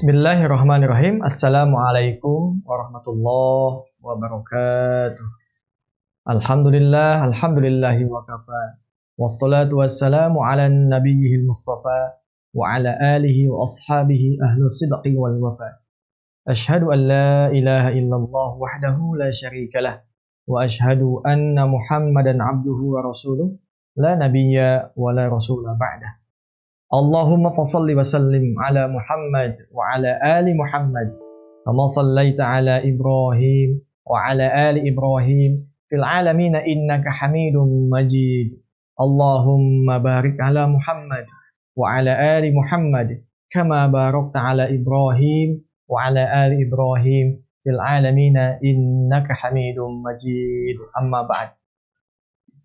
Bismillahirrahmanirrahim. Assalamualaikum warahmatullahi wabarakatuh. Alhamdulillahi wa kafa. Wassalatu wassalamu ala nabiyyil mustafa wa ala alihi wa ashabihi ahlu sidqi wal wafa. Ashhadu an la ilaha illallah wahdahu la syarika lah wa ashhadu anna Muhammadan abduhu wa rasuluh la nabiyya wa la rasula ba'dah. Allahumma fasalli wa sallim ala Muhammad wa ala ali Muhammad kama sallaita ala Ibrahim wa ala ali Ibrahim fil alamin innaka Hamidum Majid. Allahumma barik ala Muhammad wa ala ali Muhammad kama barakta ala Ibrahim wa ala ali Ibrahim fil alamin innaka Hamidum Majid. Amma ba'd.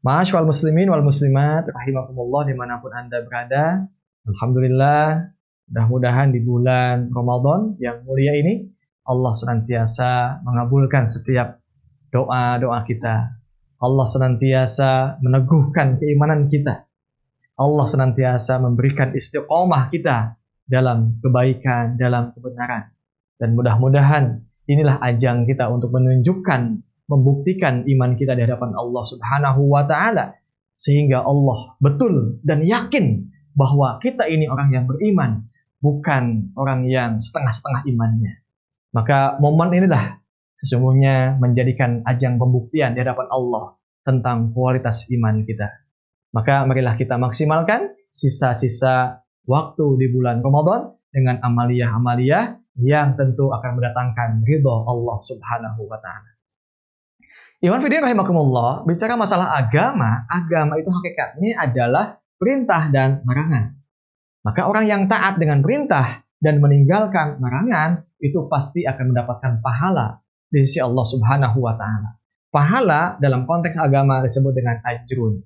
Ma'asyiral muslimin wal muslimat rahimakumullah dimanapun Anda berada. Alhamdulillah, mudah-mudahan di bulan Ramadan yang mulia ini Allah senantiasa mengabulkan setiap doa-doa kita. Allah senantiasa meneguhkan keimanan kita. Allah senantiasa memberikan istiqomah kita dalam kebaikan, dalam kebenaran. Dan mudah-mudahan inilah ajang kita untuk menunjukkan, membuktikan iman kita di hadapan Allah Subhanahu wa Ta'ala, sehingga Allah betul dan yakin bahwa kita ini orang yang beriman, bukan orang yang setengah-setengah imannya. Maka momen inilah sesungguhnya menjadikan ajang pembuktian di hadapan Allah tentang kualitas iman kita. Maka marilah kita maksimalkan sisa-sisa waktu di bulan Ramadan dengan amaliyah-amaliyah yang tentu akan mendatangkan ridha Allah Subhanahu wa Ta'ala. Ikhwan fillah rahimakumullah, bicara masalah agama itu hakikatnya adalah perintah dan larangan. Maka orang yang taat dengan perintah dan meninggalkan larangan itu pasti akan mendapatkan pahala di sisi Allah Subhanahu wa Ta'ala. Pahala dalam konteks agama disebut dengan ajrun.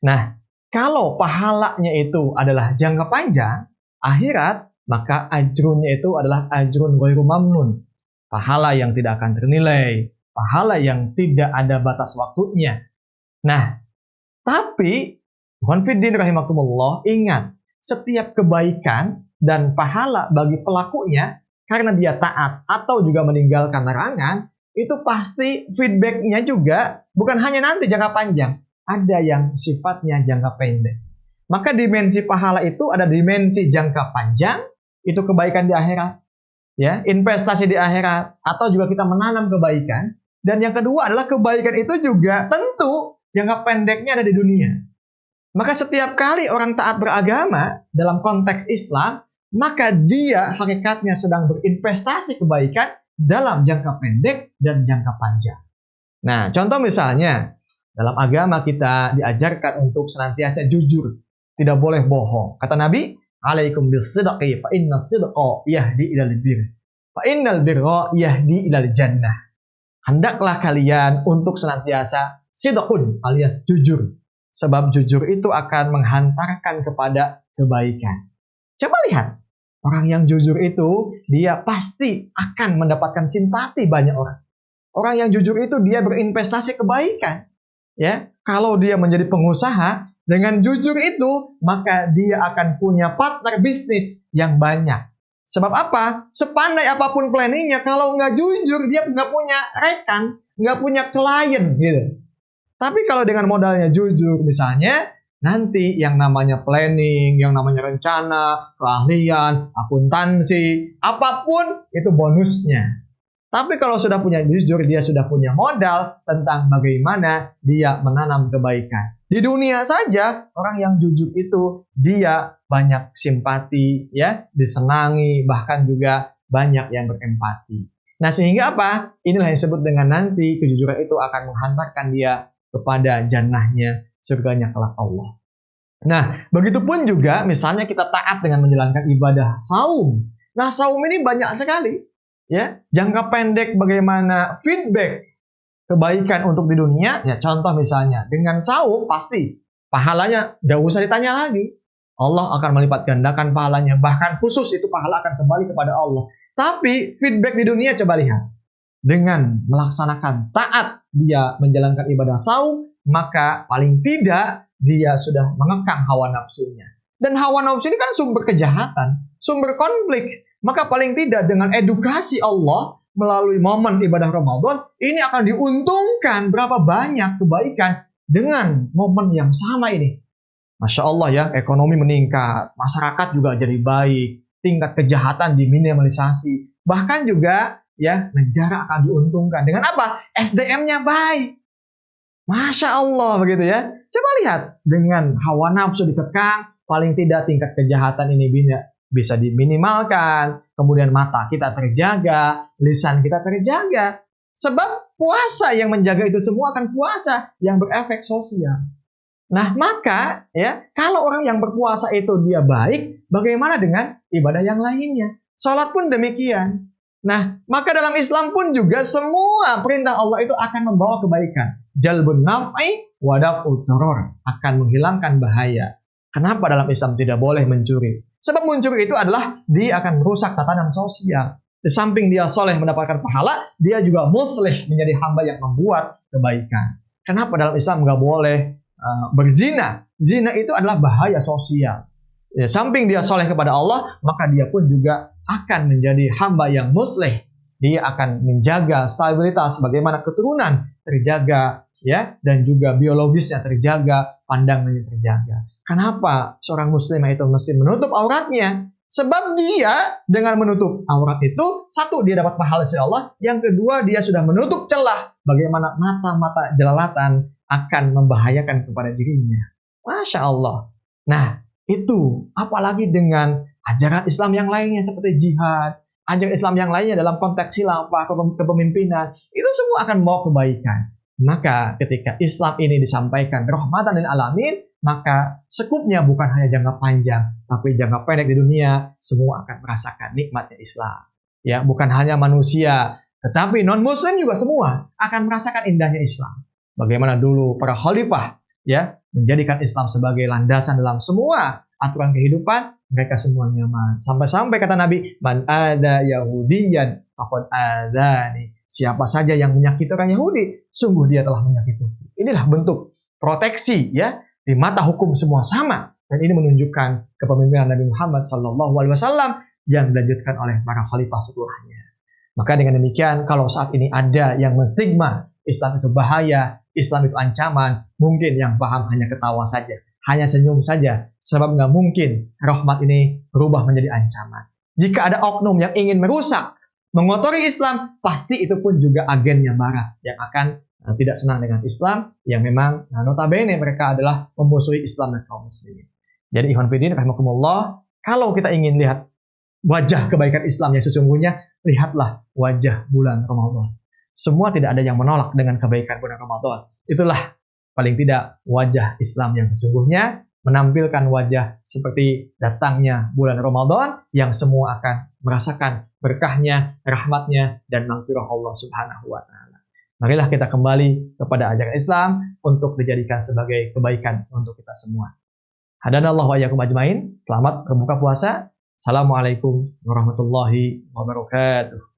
Nah, kalau pahalanya itu adalah jangka panjang, akhirat, maka ajrunnya itu adalah ajrun ghairu mamnun. Pahala yang tidak akan ternilai, pahala yang tidak ada batas waktunya. Nah, tapi Konfidin rahimakumullah, ingat, setiap kebaikan dan pahala bagi pelakunya karena dia taat atau juga meninggalkan larangan, itu pasti feedbacknya juga bukan hanya nanti jangka panjang, ada yang sifatnya jangka pendek. Maka dimensi pahala itu ada dimensi jangka panjang, itu kebaikan di akhirat, ya, investasi di akhirat, atau juga kita menanam kebaikan. Dan yang kedua adalah kebaikan itu juga tentu jangka pendeknya ada di dunia. Maka setiap kali orang taat beragama dalam konteks Islam, maka dia hakikatnya sedang berinvestasi kebaikan dalam jangka pendek dan jangka panjang. Nah, contoh misalnya, dalam agama kita diajarkan untuk senantiasa jujur, tidak boleh bohong. Kata Nabi, "Alaikum bis-sidqi fa inna sidqa yahdi ilal bir, fa innal birra yahdi ilal jannah." Hendaklah kalian untuk senantiasa sidqun alias jujur. Sebab jujur itu akan menghantarkan kepada kebaikan. Coba lihat, orang yang jujur itu, dia pasti akan mendapatkan simpati banyak orang. Orang yang jujur itu, dia berinvestasi kebaikan. Ya, kalau dia menjadi pengusaha, dengan jujur itu, maka dia akan punya partner bisnis yang banyak. Sebab apa? Sepandai apapun planningnya, kalau nggak jujur, dia nggak punya rekan, nggak punya klien, gitu. Tapi kalau dengan modalnya jujur misalnya, nanti yang namanya planning, yang namanya rencana, keahlian, akuntansi, apapun itu bonusnya. Tapi kalau sudah punya jujur, dia sudah punya modal tentang bagaimana dia menanam kebaikan. Di dunia saja, orang yang jujur itu dia banyak simpati, ya, disenangi, bahkan juga banyak yang berempati. Nah, sehingga apa? Inilah yang disebut dengan nanti kejujuran itu akan menghantarkan dia kepada jannahnya, surganya kelak Allah. Nah, begitupun juga misalnya kita taat dengan menjalankan ibadah saum. Nah, saum ini banyak sekali, ya. Jangka pendek bagaimana feedback kebaikan untuk di dunia, ya contoh misalnya dengan saum pasti pahalanya tidak usah ditanya lagi. Allah akan melipat gandakan pahalanya, bahkan khusus itu pahala akan kembali kepada Allah. Tapi feedback di dunia coba lihat. Dengan melaksanakan taat dia menjalankan ibadah saum, maka paling tidak dia sudah mengekang hawa nafsunya. Dan hawa nafsu ini kan sumber kejahatan, sumber konflik. Maka paling tidak dengan edukasi Allah melalui momen ibadah Ramadan, ini akan diuntungkan berapa banyak kebaikan dengan momen yang sama ini. Masya Allah ya, ekonomi meningkat, masyarakat juga jadi baik, tingkat kejahatan diminimalisasi, bahkan juga ya negara akan diuntungkan. Dengan apa? SDM-nya baik. Masya Allah begitu ya. Coba lihat, dengan hawa nafsu dikekang, paling tidak tingkat kejahatan ini bisa diminimalkan. Kemudian mata kita terjaga, lisan kita terjaga. Sebab puasa yang menjaga itu semua akan puasa yang berefek sosial. Nah maka ya, kalau orang yang berpuasa itu dia baik, bagaimana dengan ibadah yang lainnya? Salat pun demikian. Nah, maka dalam Islam pun juga semua perintah Allah itu akan membawa kebaikan. Jalbun naf'i wa daf'ud daror, akan menghilangkan bahaya. Kenapa dalam Islam tidak boleh mencuri? Sebab mencuri itu adalah dia akan merusak tatanan sosial. Di samping dia soleh mendapatkan pahala, dia juga muslih menjadi hamba yang membuat kebaikan. Kenapa dalam Islam nggak boleh berzina? Zina itu adalah bahaya sosial. Di samping dia soleh kepada Allah, maka dia pun juga akan menjadi hamba yang muslih. Dia akan menjaga stabilitas, bagaimana keturunan terjaga, ya, dan juga biologisnya terjaga, pandangannya terjaga. Kenapa seorang muslimah itu mesti menutup auratnya? Sebab dia dengan menutup aurat itu, satu, dia dapat pahala dari Allah, yang kedua, dia sudah menutup celah bagaimana mata-mata jelalatan akan membahayakan kepada dirinya. Masya Allah. Nah, itu apalagi dengan ajaran Islam yang lainnya seperti jihad, ajaran Islam yang lainnya dalam konteks khilafah, kepemimpinan, itu semua akan membawa kebaikan. Maka ketika Islam ini disampaikan rahmatan lil alamin, maka sekupnya bukan hanya jangka panjang, tapi jangka pendek di dunia, semua akan merasakan nikmatnya Islam. Ya, bukan hanya manusia, tetapi non-muslim juga semua akan merasakan indahnya Islam. Bagaimana dulu para khalifah ya menjadikan Islam sebagai landasan dalam semua aturan kehidupan, mereka semua nyaman. Sampai-sampai kata Nabi, man ada Yahudiyan faqad adzani. Siapa saja yang menyakiti orang Yahudi, sungguh dia telah menyakiti. Inilah bentuk proteksi ya, di mata hukum semua sama. Dan ini menunjukkan kepemimpinan Nabi Muhammad SAW yang dilanjutkan oleh para khalifah setelahnya. Maka dengan demikian, kalau saat ini ada yang menstigma Islam itu bahaya, Islam itu ancaman, mungkin yang paham hanya ketawa saja, hanya senyum saja, sebab nggak mungkin rahmat ini berubah menjadi ancaman. Jika ada oknum yang ingin merusak, mengotori Islam, pasti itu pun juga agennya Barat yang akan tidak senang dengan Islam, yang memang notabene mereka adalah memusuhi Islam dan kaum muslimin. Jadi ikhwan fillah rahimakumullah, kalau kita ingin lihat wajah kebaikan Islam yang sesungguhnya, lihatlah wajah bulan Ramadan. Semua tidak ada yang menolak dengan kebaikan bulan Ramadan. Itulah paling tidak wajah Islam yang sesungguhnya, menampilkan wajah seperti datangnya bulan Ramadan yang semua akan merasakan berkahnya, rahmatnya, dan maghfirah Allah Subhanahu wa Ta'ala. Marilah kita kembali kepada ajaran Islam untuk dijadikan sebagai kebaikan untuk kita semua. Hadanallahu wa iyyakum ajmain. Selamat berbuka puasa. Assalamualaikum warahmatullahi wabarakatuh.